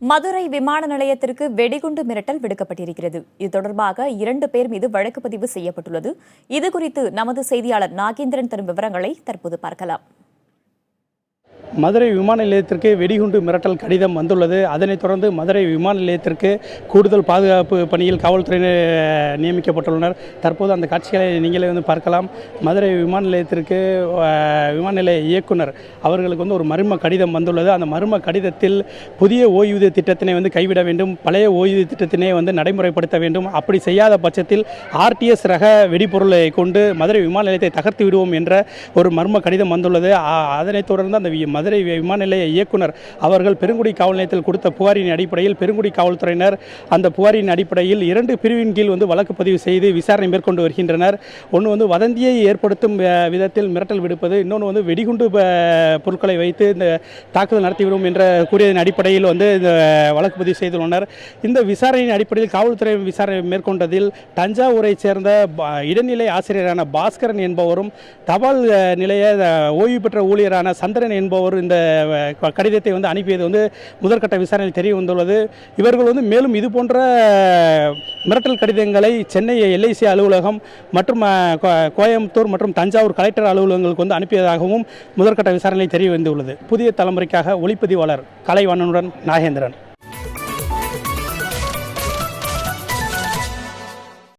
மதுரை விமான நிலையத்திற்கு வெடிகுண்டு மிரட்டல் விடுக்கப்பட்டிருக்கிறது. இது தொடர்பாக 2 பேர் மீது வழக்கு பதிவு செய்யப்பட்டுள்ளது. இதுகுறித்து நமது செய்தியாளர் நாகேந்திரன் தரும் விவரங்களை தற்போது பார்க்கலாம். மதுரை விமான நிலையத்திற்கு வெடிகுண்டு மிரட்டல் கடிதம் வந்துள்ளது. அதனைத் தொடர்ந்து மதுரை விமான நிலையத்திற்கு கூடுதல் பாதுகாப்பு பணியில் காவல்துறையினர் நியமிக்கப்பட்டுள்ளனர். தற்போது அந்த காட்சிகளை நீங்களே பார்க்கலாம். மதுரை விமான நிலையத்திற்கு விமான நிலைய இயக்குனர் அவர்களுக்கு ஒரு மர்ம கடிதம் வந்துள்ளது. அந்த மர்ம கடிதத்தில் புதிய ஓய்வூதிய திட்டத்தினை கைவிட வேண்டும், பழைய ஓய்வூதிய திட்டத்தினை நடைமுறைப்படுத்த வேண்டும், அப்படி செய்யாத பட்சத்தில் RTS ரக வெடிபொருளை கொண்டு மதுரை விமான நிலையத்தை தகர்த்து விடுவோம் என்ற ஒரு மர்ம கடிதம் வந்துள்ளது. அதனைத் தொடர்ந்து அந்த மதுரை விமான நிலைய இயக்குனர் அவர்கள் பெருங்குடி காவல் நிலையத்தில் கொடுத்த புகாரின் அடிப்படையில் பெருங்குடி காவல்துறையினர் அந்த புகாரின் அடிப்படையில் 2 பிரிவின் கீழ் வழக்கு பதிவு செய்து விசாரணை மேற்கொண்டு வருகின்றனர். ஒன்று வதந்தியை ஏற்படுத்தும் விதத்தில் மிரட்டல் விடுப்பது, இன்னொன்று வெடிகுண்டு பொருட்களை வைத்து இந்த தாக்குதல் நடத்திவிடும் என்ற கூறியதன் அடிப்படையில் இந்த வழக்கு பதிவு செய்துள்ளனர். இந்த விசாரணையின் அடிப்படையில் காவல்துறை விசாரணை மேற்கொண்டதில் தஞ்சாவூரை சேர்ந்த இடைநிலை ஆசிரியரான பாஸ்கரன் என்பவரும் தபால் நிலைய ஓய்வு பெற்ற ஊழியரான சந்திரன் என்பவர் இந்த கடிதத்தை அனுப்பியது முதற்கட்ட விசாரணையில் தெரிய வந்துள்ளது. இவர்கள் மேலும் இது போன்ற மிரட்டல் கடிதங்களை சென்னை LIC அலுவலகம் மற்றும் கோயம்புத்தூர் மற்றும் தஞ்சாவூர் கலெக்டர் அலுவலகங்களுக்கு அனுப்பியதாகவும் முதற்கட்ட விசாரணையில் தெரிய வந்துள்ளது. புதிய தலைமுறைக்காக ஒளிப்பதிவாளர் கலைவாணனுடன் நாகேந்திரன்.